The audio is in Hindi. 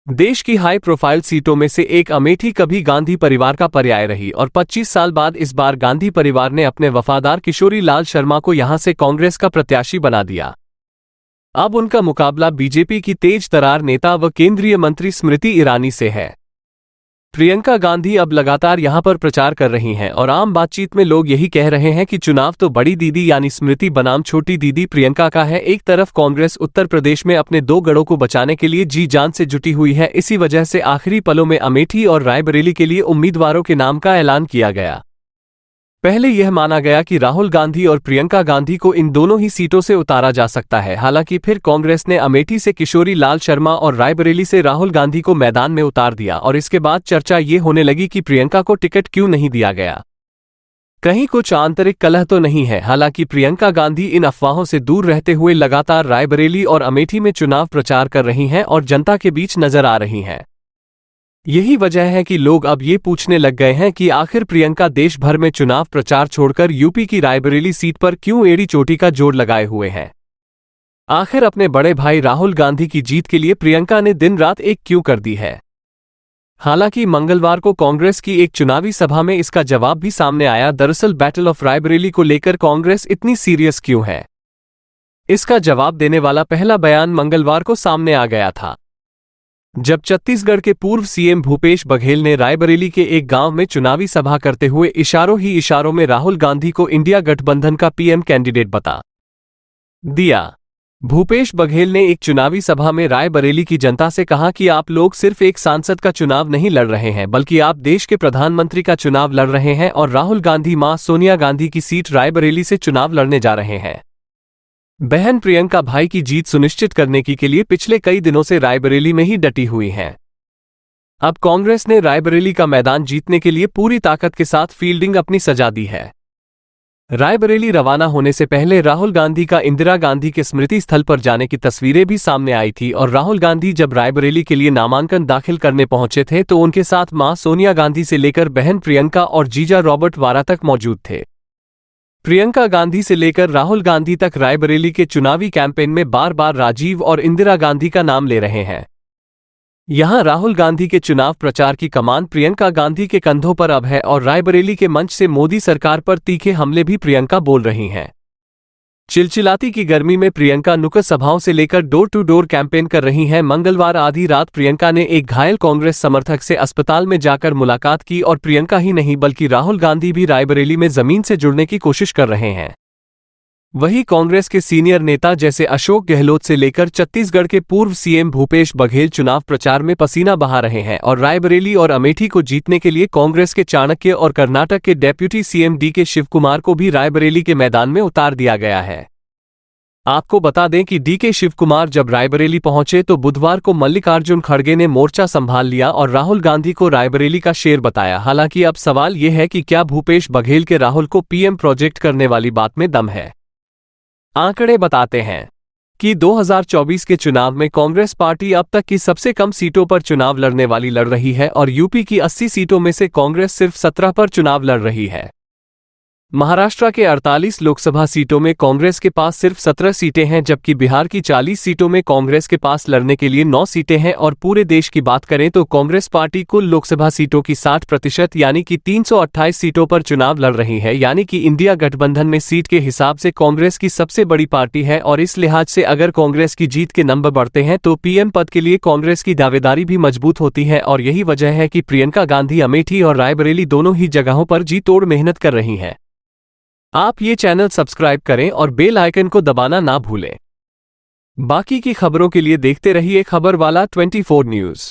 देश की हाई प्रोफाइल सीटों में से एक अमेठी कभी गांधी परिवार का पर्याय रही और 25 साल बाद इस बार गांधी परिवार ने अपने वफादार किशोरी लाल शर्मा को यहां से कांग्रेस का प्रत्याशी बना दिया। अब उनका मुकाबला बीजेपी की तेज तर्रार नेता व केंद्रीय मंत्री स्मृति ईरानी से है। प्रियंका गांधी अब लगातार यहां पर प्रचार कर रही हैं और आम बातचीत में लोग यही कह रहे हैं कि चुनाव तो बड़ी दीदी यानी स्मृति बनाम छोटी दीदी प्रियंका का है। एक तरफ कांग्रेस उत्तर प्रदेश में अपने दो गढ़ों को बचाने के लिए जी जान से जुटी हुई है। इसी वजह से आखिरी पलों में अमेठी और रायबरेली के लिए उम्मीदवारों के नाम का ऐलान किया गया। पहले यह माना गया कि राहुल गांधी और प्रियंका गांधी को इन दोनों ही सीटों से उतारा जा सकता है। हालांकि फिर कांग्रेस ने अमेठी से किशोरी लाल शर्मा और रायबरेली से राहुल गांधी को मैदान में उतार दिया और इसके बाद चर्चा ये होने लगी कि प्रियंका को टिकट क्यों नहीं दिया गया। कहीं कुछ आंतरिक कलह तो नहीं है। हालांकि प्रियंका गांधी इन अफवाहों से दूर रहते हुए लगातार रायबरेली और अमेठी में चुनाव प्रचार कर रही हैं और जनता के बीच नजर आ रही हैं। यही वजह है कि लोग अब ये पूछने लग गए हैं कि आखिर प्रियंका देश भर में चुनाव प्रचार छोड़कर यूपी की रायबरेली सीट पर क्यों एड़ी चोटी का जोड़ लगाए हुए हैं। आखिर अपने बड़े भाई राहुल गांधी की जीत के लिए प्रियंका ने दिन रात एक क्यों कर दी है। हालांकि मंगलवार को कांग्रेस की एक चुनावी सभा में इसका जवाब भी सामने आया। दरअसल बैटल ऑफ रायबरेली को लेकर कांग्रेस इतनी सीरियस क्यों है, इसका जवाब देने वाला पहला बयान मंगलवार को सामने आ गया था, जब छत्तीसगढ़ के पूर्व सीएम भूपेश बघेल ने रायबरेली के एक गांव में चुनावी सभा करते हुए इशारों ही इशारों में राहुल गांधी को इंडिया गठबंधन का पीएम कैंडिडेट बता दिया। भूपेश बघेल ने एक चुनावी सभा में रायबरेली की जनता से कहा कि आप लोग सिर्फ एक सांसद का चुनाव नहीं लड़ रहे हैं, बल्कि आप देश के प्रधानमंत्री का चुनाव लड़ रहे हैं और राहुल गांधी मां सोनिया गांधी की सीट रायबरेली से चुनाव लड़ने जा रहे हैं। बहन प्रियंका भाई की जीत सुनिश्चित करने के लिए पिछले कई दिनों से रायबरेली में ही डटी हुई हैं। अब कांग्रेस ने रायबरेली का मैदान जीतने के लिए पूरी ताकत के साथ फील्डिंग अपनी सजा दी है। रायबरेली रवाना होने से पहले राहुल गांधी का इंदिरा गांधी के स्मृति स्थल पर जाने की तस्वीरें भी सामने आई थी और राहुल गांधी जब रायबरेली के लिए नामांकन दाखिल करने पहुंचे थे तो उनके साथ मां सोनिया गांधी से लेकर बहन प्रियंका और जीजा रॉबर्ट वारा तक मौजूद थे। प्रियंका गांधी से लेकर राहुल गांधी तक रायबरेली के चुनावी कैंपेन में बार बार राजीव और इंदिरा गांधी का नाम ले रहे हैं। यहां राहुल गांधी के चुनाव प्रचार की कमान प्रियंका गांधी के कंधों पर अब है और रायबरेली के मंच से मोदी सरकार पर तीखे हमले भी प्रियंका बोल रही हैं। चिलचिलाती की गर्मी में प्रियंका नुक्कड़ सभाओं से लेकर डोर टू डोर कैंपेन कर रही हैं। मंगलवार आधी रात प्रियंका ने एक घायल कांग्रेस समर्थक से अस्पताल में जाकर मुलाकात की और प्रियंका ही नहीं बल्कि राहुल गांधी भी रायबरेली में जमीन से जुड़ने की कोशिश कर रहे हैं। वहीं कांग्रेस के सीनियर नेता जैसे अशोक गहलोत से लेकर छत्तीसगढ़ के पूर्व सीएम भूपेश बघेल चुनाव प्रचार में पसीना बहा रहे हैं और रायबरेली और अमेठी को जीतने के लिए कांग्रेस के चाणक्य और कर्नाटक के डेप्यूटी सीएम डीके शिवकुमार को भी रायबरेली के मैदान में उतार दिया गया है। आपको बता दें कि डीके शिवकुमार जब रायबरेली पहुंचे तो बुधवार को मल्लिकार्जुन खड़गे ने मोर्चा संभाल लिया और राहुल गांधी को रायबरेली का शेर बताया। हालांकि अब सवाल यह है कि क्या भूपेश बघेल के राहुल को पीएम प्रोजेक्ट करने वाली बात में दम है। आंकड़े बताते हैं कि 2024 के चुनाव में कांग्रेस पार्टी अब तक की सबसे कम सीटों पर चुनाव लड़ने वाली लड़ रही है और यूपी की 80 सीटों में से कांग्रेस सिर्फ 17 पर चुनाव लड़ रही है। महाराष्ट्र के 48 लोकसभा सीटों में कांग्रेस के पास सिर्फ 17 सीटें हैं, जबकि बिहार की 40 सीटों में कांग्रेस के पास लड़ने के लिए 9 सीटें हैं और पूरे देश की बात करें तो कांग्रेस पार्टी कुल लोकसभा सीटों की 60% यानी कि 328 सीटों पर चुनाव लड़ रही है। यानी कि इंडिया गठबंधन में सीट के हिसाब से कांग्रेस की सबसे बड़ी पार्टी है और इस लिहाज से अगर कांग्रेस की जीत के नंबर बढ़ते हैं तो पीएम पद के लिए कांग्रेस की दावेदारी भी मजबूत होती है और यही वजह है कि प्रियंका गांधी अमेठी और रायबरेली दोनों ही जगहों पर जी तोड़ मेहनत कर रही हैं। आप ये चैनल सब्सक्राइब करें और बेल आइकन को दबाना ना भूलें। बाकी की खबरों के लिए देखते रहिए खबर वाला 24 न्यूज़।